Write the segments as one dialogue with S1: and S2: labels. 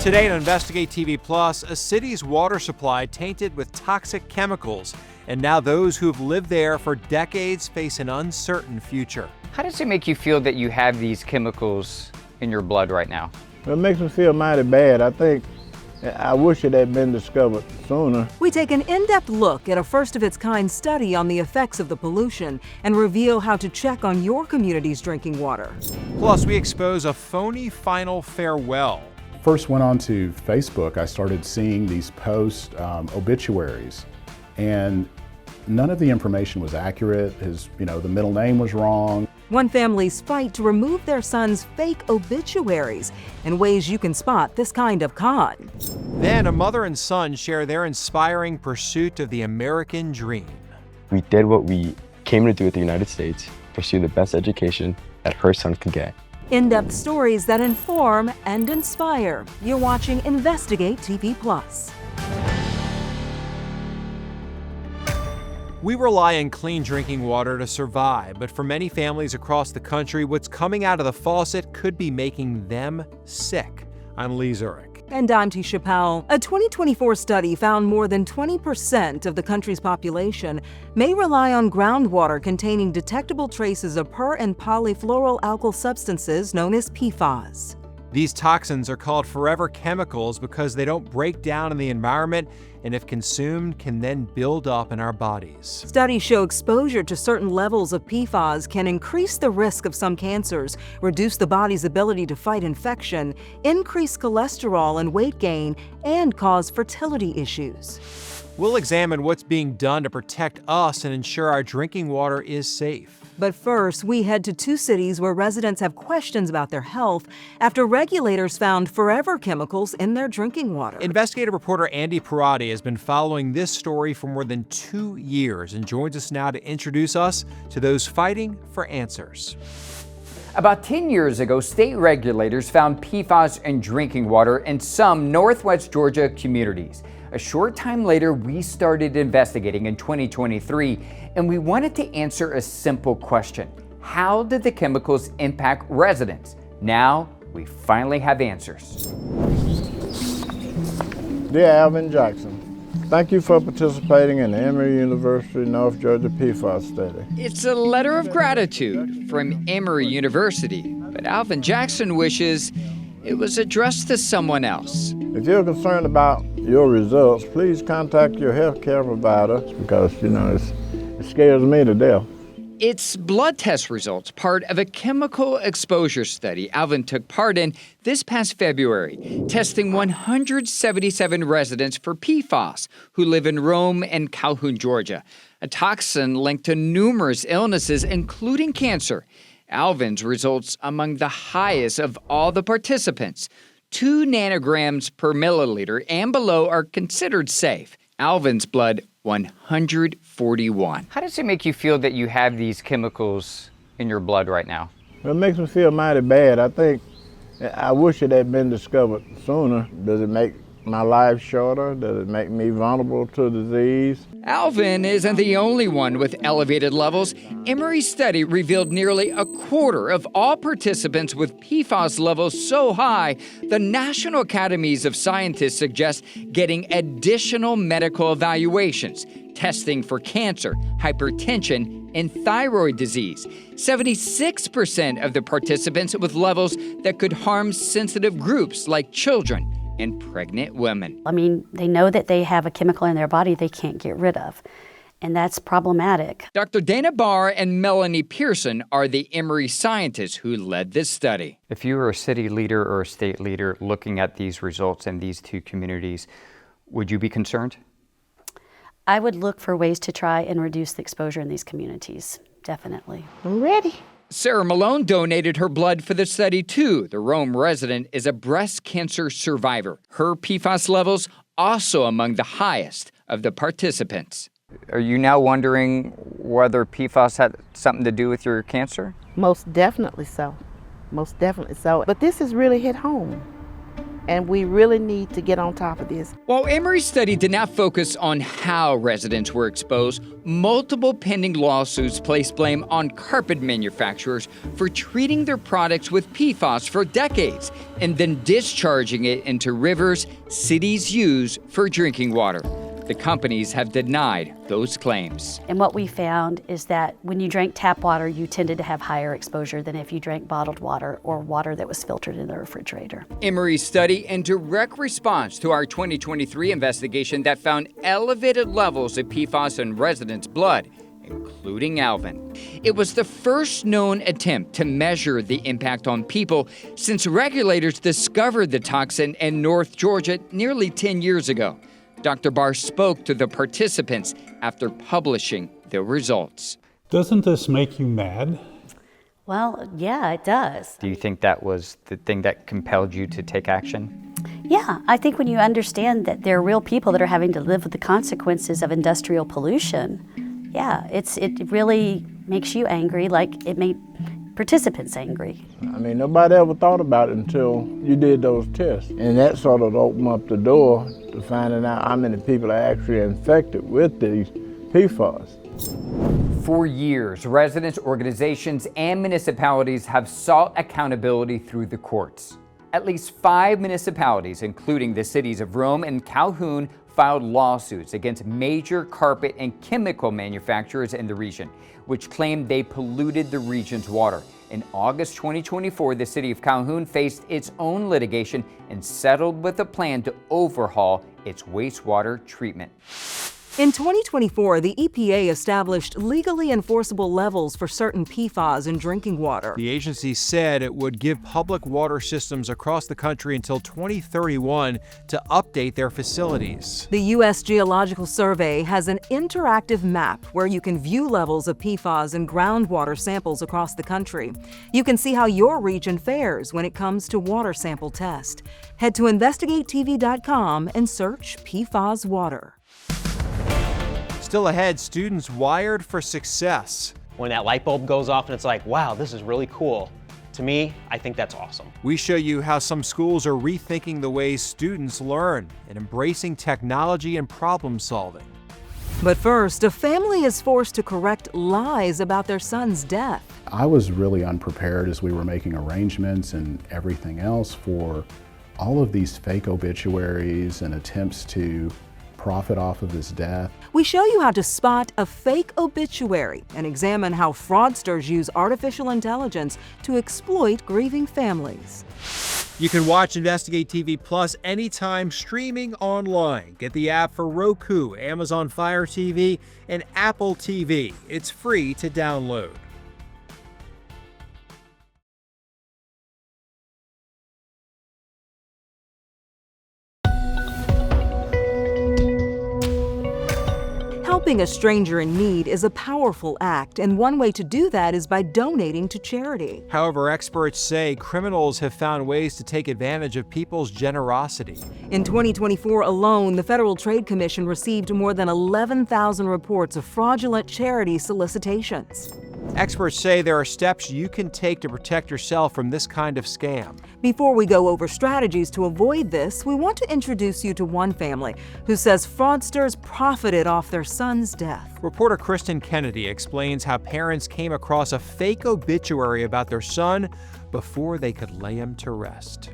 S1: Today on Investigate TV Plus, a city's water supply tainted with toxic chemicals. And now those who've lived there for decades face an uncertain future.
S2: How does it make you feel that you have these chemicals in your blood right now?
S3: It makes me feel mighty bad. I wish it had been discovered sooner.
S4: We take an in-depth look at a first-of-its-kind study on the effects of the pollution and reveal how to check on your community's drinking water.
S1: Plus, we expose a phony final farewell.
S5: First went on to Facebook, I started seeing these post obituaries, and none of the information was accurate. The middle name was wrong.
S4: One family's fight to remove their son's fake obituaries and ways you can spot this kind of con.
S1: Then a mother and son share their inspiring pursuit of the American dream.
S6: We did what we came to do with the United States, pursue the best education that her son could get.
S4: In-depth stories that inform and inspire. You're watching Investigate TV Plus.
S1: We rely on clean drinking water to survive, but for many families across the country, what's coming out of the faucet could be making them sick. I'm Lee Zurich.
S4: And I'm Tisha Powell. A 2024 study found more than 20% of the country's population may rely on groundwater containing detectable traces of per- and polyfluoroalkyl substances known as PFAS.
S1: These toxins are called forever chemicals because they don't break down in the environment and if consumed can then build up in our bodies.
S4: Studies show exposure to certain levels of PFAS can increase the risk of some cancers, reduce the body's ability to fight infection, increase cholesterol and weight gain, and cause fertility issues.
S1: We'll examine what's being done to protect us and ensure our drinking water is safe.
S4: But first, we head to two cities where residents have questions about their health after regulators found forever chemicals in their drinking water.
S1: Investigative reporter Andy Parati has been following this story for more than 2 years and joins us now to introduce us to those fighting for answers.
S2: About 10 years ago, state regulators found PFAS in drinking water in some Northwest Georgia communities. A short time later, we started investigating in 2023, and we wanted to answer a simple question. How did the chemicals impact residents? Now, we finally have answers.
S3: Dear Alvin Jackson, thank you for participating in the Emory University North Georgia PFAS study.
S2: It's a letter of gratitude from Emory University, but Alvin Jackson wishes it was addressed to someone else.
S3: If you're concerned about your results, please contact your healthcare provider because, it scares me to death.
S2: It's blood test results, part of a chemical exposure study Alvin took part in this past February, testing 177 residents for PFAS who live in Rome and Calhoun, Georgia, a toxin linked to numerous illnesses, including cancer. Alvin's results among the highest of all the participants. 2 nanograms per milliliter and below are considered safe. Alvin's blood, 141. How does it make you feel that you have these chemicals in your blood right now?
S3: It makes me feel mighty bad. I wish it had been discovered sooner. Does it make my life shorter? Does it make me vulnerable to disease?
S2: Alvin isn't the only one with elevated levels. Emory's study revealed nearly a quarter of all participants with PFAS levels so high, the National Academies of Scientists suggest getting additional medical evaluations, testing for cancer, hypertension, and thyroid disease. 76% of the participants with levels that could harm sensitive groups like children and pregnant women.
S7: They know that they have a chemical in their body they can't get rid of, and that's problematic.
S2: Dr. Dana Barr and Melanie Pearson are the Emory scientists who led this study. If you were a city leader or a state leader looking at these results in these two communities, would you be concerned?
S7: I would look for ways to try and reduce the exposure in these communities, definitely.
S8: I'm ready.
S2: Sarah Malone donated her blood for the study, too. The Rome resident is a breast cancer survivor. Her PFAS levels also among the highest of the participants. Are you now wondering whether PFAS had something to do with your cancer?
S8: Most definitely so. Most definitely so. But this has really hit home. and we really need to get on top of this.
S2: While Emory's study did not focus on how residents were exposed, multiple pending lawsuits place blame on carpet manufacturers for treating their products with PFAS for decades and then discharging it into rivers cities use for drinking water. The companies have denied those claims.
S7: And what we found is that when you drank tap water, you tended to have higher exposure than if you drank bottled water or water that was filtered in the refrigerator.
S2: Emory's study in direct response to our 2023 investigation that found elevated levels of PFAS in residents' blood, including Alvin. It was the first known attempt to measure the impact on people since regulators discovered the toxin in North Georgia nearly 10 years ago. Dr. Barr spoke to the participants after publishing the results.
S9: Doesn't this make you mad?
S7: Well, yeah, it does.
S10: Do you think that was the thing that compelled you to take action?
S7: Yeah, I think when you understand that there are real people that are having to live with the consequences of industrial pollution, yeah, it really makes you angry, like it made participants angry.
S3: I mean, nobody ever thought about it until you did those tests. And that sort of opened up the door to finding out how many people are actually infected with these PFAS.
S2: For years, residents, organizations, and municipalities have sought accountability through the courts. At least 5 municipalities, including the cities of Rome and Calhoun, filed lawsuits against major carpet and chemical manufacturers in the region, which claimed they polluted the region's water. In August 2024, the city of Calhoun faced its own litigation and settled with a plan to overhaul its wastewater treatment.
S4: In 2024, the EPA established legally enforceable levels for certain PFAS in drinking water.
S1: The agency said it would give public water systems across the country until 2031 to update their facilities.
S4: The U.S. Geological Survey has an interactive map where you can view levels of PFAS in groundwater samples across the country. You can see how your region fares when it comes to water sample test. Head to InvestigateTV.com and search PFAS water.
S1: Still ahead, students wired for success.
S11: When that light bulb goes off and it's like, wow, this is really cool. To me, I think that's awesome.
S1: We show you how some schools are rethinking the ways students learn and embracing technology and problem solving.
S4: But first, a family is forced to correct lies about their son's death.
S5: I was really unprepared as we were making arrangements and everything else for all of these fake obituaries and attempts to profit off of his death.
S4: We show you how to spot a fake obituary and examine how fraudsters use artificial intelligence to exploit grieving families.
S1: You can watch Investigate TV Plus anytime streaming online. Get the app for Roku, Amazon Fire TV, and Apple TV. It's free to download.
S4: Helping a stranger in need is a powerful act, and one way to do that is by donating to charity.
S1: However, experts say criminals have found ways to take advantage of people's generosity.
S4: In 2024 alone, the Federal Trade Commission received more than 11,000 reports of fraudulent charity solicitations.
S1: Experts say there are steps you can take to protect yourself from this kind of scam.
S4: Before we go over strategies to avoid this, we want to introduce you to one family who says fraudsters profited off their son's death.
S1: Reporter Kristen Kennedy explains how parents came across a fake obituary about their son before they could lay him to rest.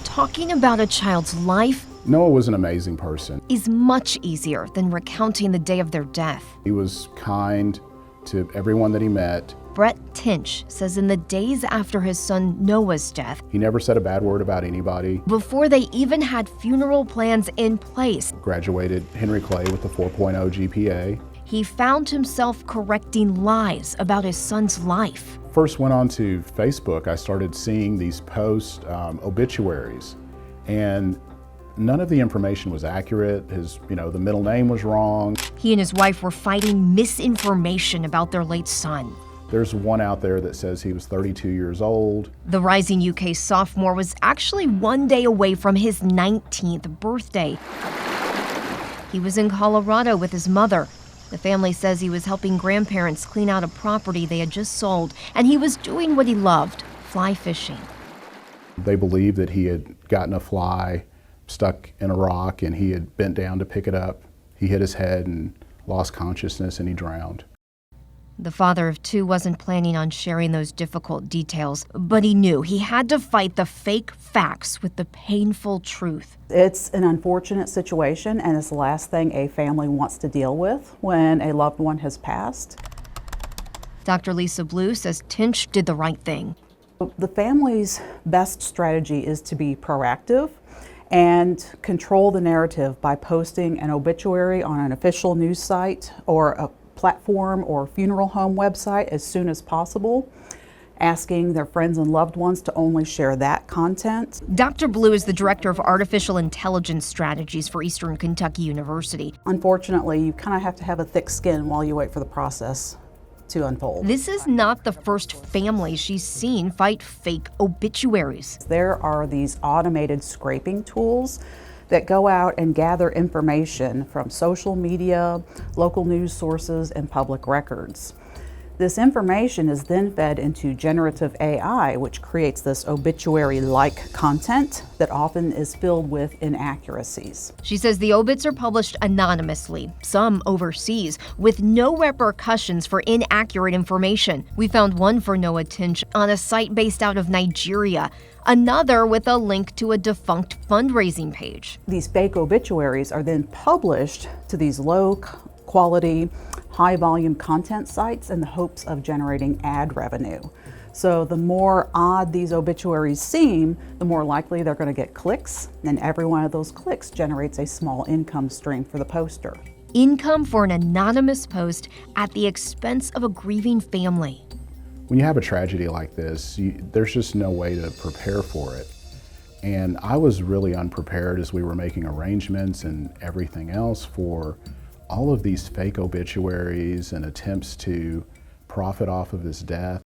S12: Talking about a child's life
S5: Noah was an amazing person.
S12: is much easier than recounting the day of their death.
S5: He was kind to everyone that he met.
S12: Brett Tinch says in the days after his son Noah's death,
S5: He never said a bad word about anybody.
S12: before they even had funeral plans in place,
S5: Graduated Henry Clay with a 4.0 GPA.
S12: he found himself correcting lies about his son's life.
S5: First went on to Facebook, I started seeing these post obituaries, and none of the information was accurate. The middle name was wrong.
S12: He and his wife were fighting misinformation about their late son.
S5: There's one out there that says he was 32 years old.
S12: The rising UK sophomore was actually 1 day away from his 19th birthday. He was in Colorado with his mother. The family says he was helping grandparents clean out a property they had just sold, and he was doing what he loved, fly fishing.
S5: They believed that he had gotten a fly stuck in a rock and he had bent down to pick it up. He hit his head and lost consciousness and he drowned.
S12: The father of two wasn't planning on sharing those difficult details, but he knew he had to fight the fake facts with the painful truth.
S13: It's an unfortunate situation, and it's the last thing a family wants to deal with when a loved one has passed.
S12: Dr. Lisa Blue says Tinch did the right thing.
S13: The family's best strategy is to be proactive and control the narrative by posting an obituary on an official news site or a platform or funeral home website as soon as possible, asking their friends and loved ones to only share that content.
S12: Dr. Blue is the director of artificial intelligence strategies for Eastern Kentucky University.
S13: Unfortunately, you kind of have to have a thick skin while you wait for the process to unfold.
S12: This is not the first family she's seen fight fake obituaries.
S13: There are these automated scraping tools that go out and gather information from social media, local news sources, and public records. This information is then fed into generative AI, which creates this obituary-like content that often is filled with inaccuracies.
S12: She says the obits are published anonymously, some overseas, with no repercussions for inaccurate information. We found one for Noah Tinch on a site based out of Nigeria, another with a link to a defunct fundraising page.
S13: These fake obituaries are then published to these low-quality, high-volume content sites in the hopes of generating ad revenue. So the more odd these obituaries seem, the more likely they're going to get clicks, and every one of those clicks generates a small income stream for the poster.
S12: Income for an anonymous post at the expense of a grieving family.
S5: When you have a tragedy like this, there's just no way to prepare for it. And I was really unprepared as we were making arrangements and everything else for all of these fake obituaries and attempts to profit off of his death.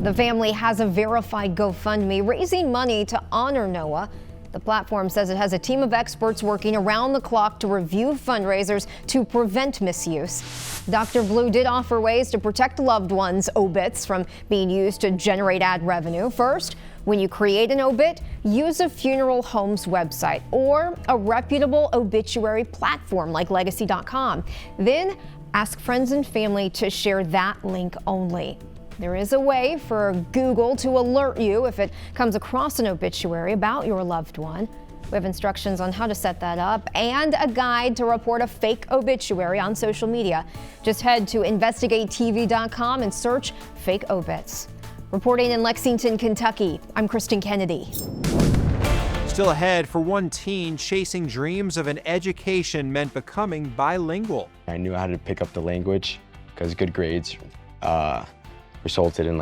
S12: The family has a verified GoFundMe raising money to honor Noah. The platform says it has a team of experts working around the clock to review fundraisers to prevent misuse. Dr. Blue did offer ways to protect loved ones' obits from being used to generate ad revenue. First, when you create an obit, use a funeral home's website or a reputable obituary platform like legacy.com. Then ask friends and family to share that link only. There is a way for Google to alert you if it comes across an obituary about your loved one. We have instructions on how to set that up and a guide to report a fake obituary on social media. Just head to InvestigateTV.com and search fake obits. Reporting in Lexington, Kentucky, I'm Kristen Kennedy.
S1: Still ahead, for one teen, chasing dreams of an education meant becoming bilingual.
S6: I knew how to pick up the language because good grades resulted in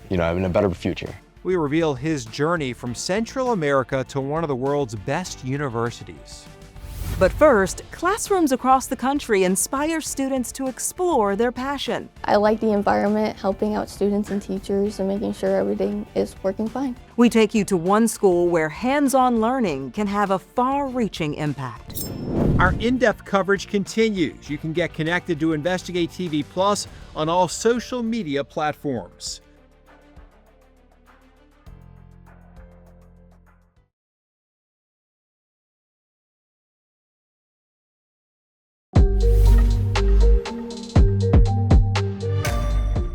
S6: having a better future.
S1: We reveal his journey from Central America to one of the world's best universities.
S4: But first, classrooms across the country inspire students to explore their passion.
S14: I like the environment, helping out students and teachers and making sure everything is working fine.
S4: We take you to one school where hands-on learning can have a far-reaching impact.
S1: Our in-depth coverage continues. You can get connected to Investigate TV Plus on all social media platforms.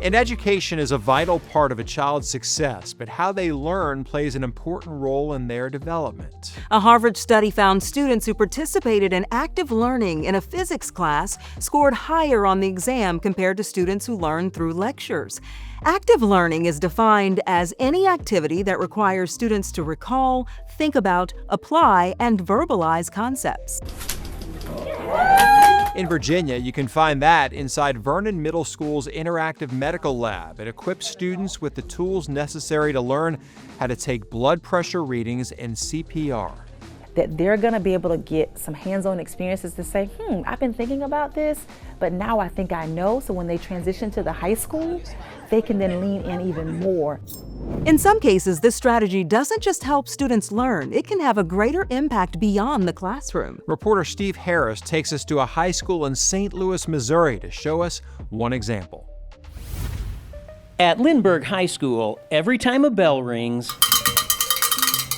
S1: And education is a vital part of a child's success, but how they learn plays an important role in their development.
S4: A Harvard study found students who participated in active learning in a physics class scored higher on the exam compared to students who learned through lectures. Active learning is defined as any activity that requires students to recall, think about, apply, and verbalize concepts.
S1: In Virginia, you can find that inside Vernon Middle School's interactive medical lab. It equips students with the tools necessary to learn how to take blood pressure readings and CPR.
S15: That they're going to be able to get some hands-on experiences to say, I've been thinking about this, but now I think I know. So when they transition to the high school, they can then lean in even more.
S4: In some cases, this strategy doesn't just help students learn, it can have a greater impact beyond the classroom.
S1: Reporter Steve Harris takes us to a high school in St. Louis, Missouri to show us one example.
S16: At Lindbergh High School, every time a bell rings,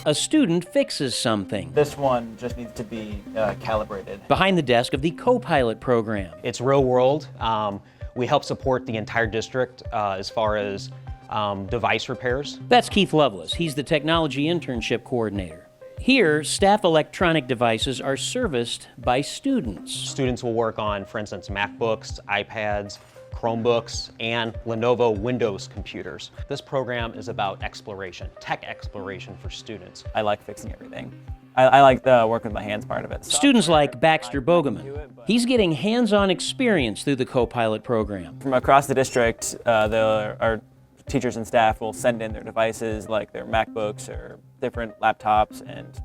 S16: A student fixes something.
S17: This one just needs to be calibrated.
S16: Behind the desk of the co-pilot program.
S11: It's real world. We help support the entire district as far as device repairs.
S16: That's Keith Lovelace. He's the technology internship coordinator. Here, staff electronic devices are serviced by students.
S11: Students will work on, for instance, MacBooks, iPads, Chromebooks, and Lenovo Windows computers. This program is about exploration, tech exploration for students.
S17: I like fixing everything. I like the work with my hands part of it.
S16: Students like Baxter Bogeman. He's getting hands-on experience through the co-pilot program.
S17: From across the district, our teachers and staff will send in their devices like their MacBooks or different laptops and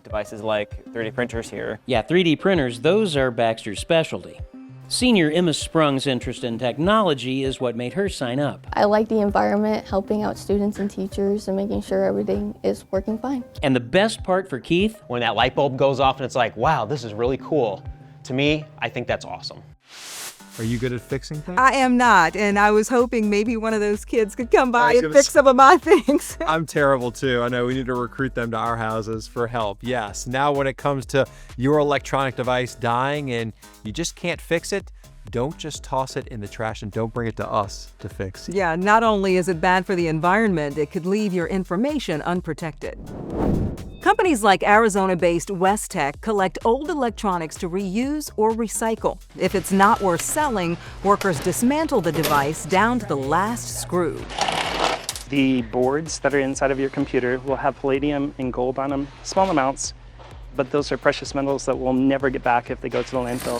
S17: devices like 3D printers here.
S16: Yeah, 3D printers, those are Baxter's specialty. Senior Emma Sprung's interest in technology is what made her sign up.
S14: I like the environment, helping out students and teachers and making sure everything is working fine.
S16: And the best part for Keith?
S11: When that light bulb goes off and it's like, wow, this is really cool. To me, I think that's awesome.
S1: Are you good at fixing things?
S4: I am not, and I was hoping maybe one of those kids could come by and fix some of my things.
S1: I'm terrible too. I know we need to recruit them to our houses for help. Yes. Now when it comes to your electronic device dying and you just can't fix it, don't just toss it in the trash and don't bring it to us to fix.
S4: Yeah, not only is it bad for the environment, it could leave your information unprotected. Companies like Arizona-based West Tech collect old electronics to reuse or recycle. If it's not worth selling, workers dismantle the device down to the last screw.
S18: The boards that are inside of your computer will have palladium and gold on them, small amounts, but those are precious metals that we'll never get back if they go to the landfill.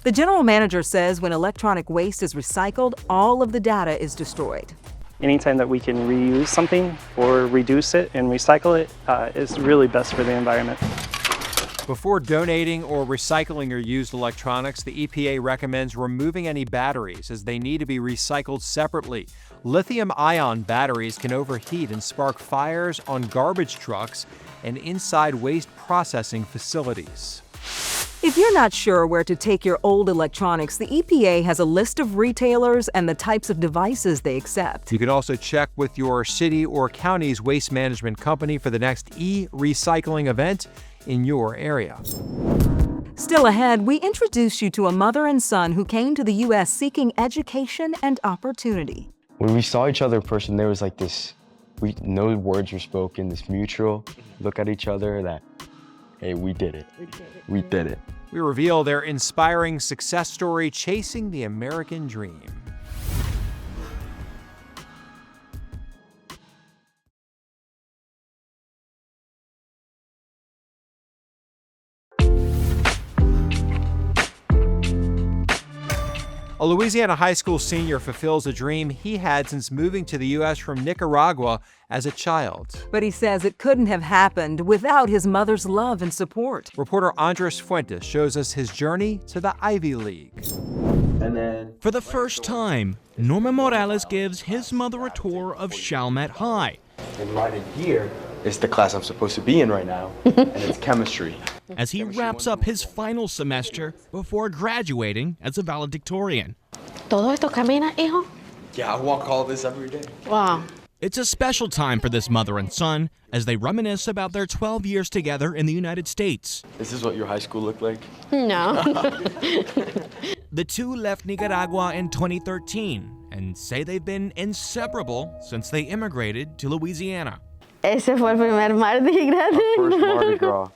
S4: The general manager says when electronic waste is recycled, all of the data is destroyed.
S18: Anytime that we can reuse something or reduce it and recycle it is really best for the environment.
S1: Before donating or recycling your used electronics, the EPA recommends removing any batteries as they need to be recycled separately. Lithium-ion batteries can overheat and spark fires on garbage trucks and inside waste processing facilities.
S4: If you're not sure where to take your old electronics, the EPA has a list of retailers and the types of devices they accept.
S1: You can also check with your city or county's waste management company for the next e-recycling event in your area.
S4: Still ahead, we introduce you to a mother and son who came to the U.S. seeking education and opportunity.
S6: When we saw each other in person, there was like this, no words were spoken, this mutual look at each other that, hey, we did it. We did it.
S1: We reveal their inspiring success story chasing the American dream. A Louisiana high school senior fulfills a dream he had since moving to the U.S. from Nicaragua as a child.
S4: But he says it couldn't have happened without his mother's love and support.
S1: Reporter Andres Fuentes shows us his journey to the Ivy League.
S19: For the first time, Norman Morales gives his mother a tour of Chalmette High.
S6: And right in here is the class I'm supposed to be in right now, and it's chemistry.
S19: As he wraps up his final semester before graduating as a valedictorian.
S20: ¿Todo esto camina, hijo?
S6: Yeah, I walk all this every day.
S20: Wow.
S19: It's a special time for this mother and son as they reminisce about their 12 years together in the United States.
S6: This is what your high school looked like?
S20: No.
S19: The two left Nicaragua in 2013 and say they've been inseparable since they immigrated to Louisiana.
S20: Ese fue el primer Mardi Gras.
S6: First Mardi Gras.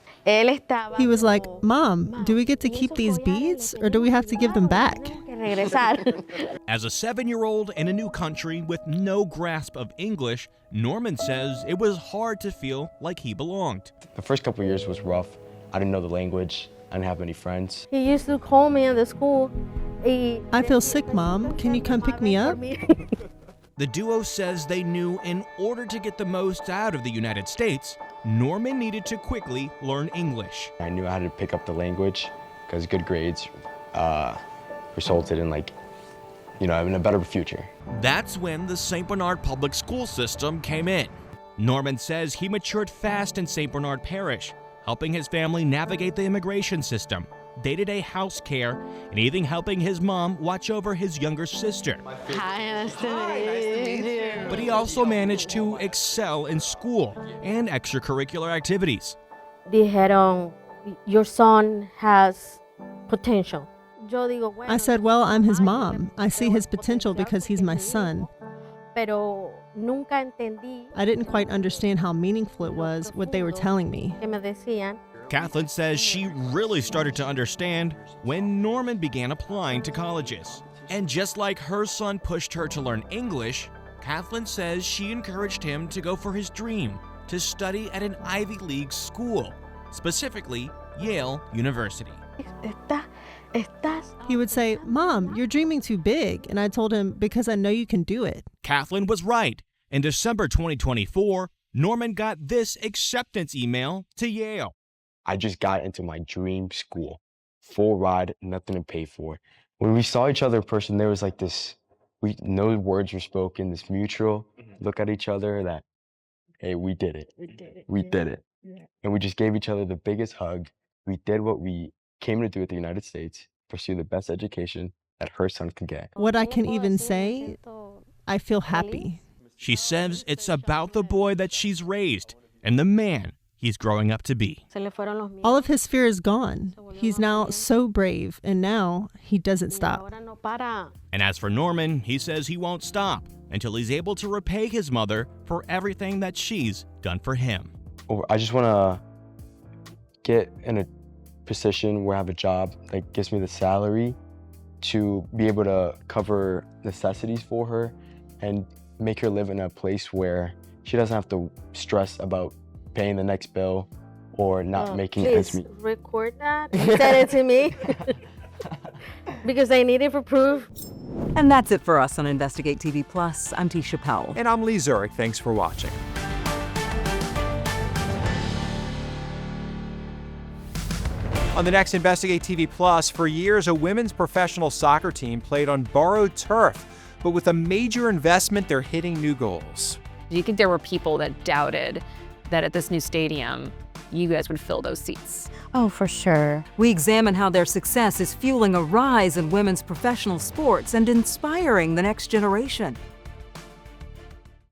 S21: He was like, Mom, do we get to keep these beads or do we have to give them back?
S19: As a 7-year-old in a new country with no grasp of English, Norman says it was hard to feel like he belonged.
S6: The first couple of years was rough. I didn't know the language. I didn't have any friends.
S20: He used to call me at the school.
S21: I feel sick, Mom. Can you come pick me up?
S19: The duo says they knew in order to get the most out of the United States, Norman needed to quickly learn English.
S6: I knew I had to pick up the language because good grades resulted in having a better future.
S19: That's when the St. Bernard public school system came in. Norman says he matured fast in St. Bernard Parish, helping his family navigate the immigration system. day-to-day house care, and even helping his mom watch over his younger sister.
S20: Hi, nice to meet you.
S19: But he also managed to excel in school and extracurricular activities.
S20: Dijeron, your son has potential.
S21: I said, well, I'm his mom. I see his potential because he's my son.
S20: Pero nunca entendí
S21: I didn't quite understand how meaningful it was, what they were telling me.
S20: que me decían.
S19: Kathleen says she really started to understand when Norman began applying to colleges. And just like her son pushed her to learn English, Kathleen says she encouraged him to go for his dream, to study at an Ivy League school, specifically Yale University.
S21: He would say, Mom, you're dreaming too big. And I told him, because I know you can do it.
S19: Kathleen was right. In December 2024, Norman got this acceptance email to Yale.
S6: I just got into my dream school. Full ride, nothing to pay for. When we saw each other in person, there was like this, no words were spoken, this mutual look at each other that, hey, we did it. We did it. And we just gave each other the biggest hug. We did what we came to do at the United States, pursue the best education that her son could get.
S21: What I can even say, I feel happy.
S19: She says it's about the boy that she's raised and the man he's growing up to be.
S21: All of his fear is gone. He's now so brave, and now he doesn't stop.
S19: And as for Norman, he says he won't stop until he's able to repay his mother for everything that she's done for him.
S6: I just want to get in a position where I have a job that gives me the salary to be able to cover necessities for her and make her live in a place where she doesn't have to stress about paying the next bill or not making ends meet.
S20: Please record that and send it to me because I need it for proof.
S4: And that's it for us on Investigate TV Plus. I'm Tisha Powell.
S1: And I'm Lee Zurich. Thanks for watching. On the next Investigate TV Plus, for years, a women's professional soccer team played on borrowed turf. But with a major investment, they're hitting new goals.
S8: Do you think there were people that doubted that at this new stadium, you guys would fill those seats?
S4: Oh, for sure. We examine how their success is fueling a rise in women's professional sports and inspiring the next generation.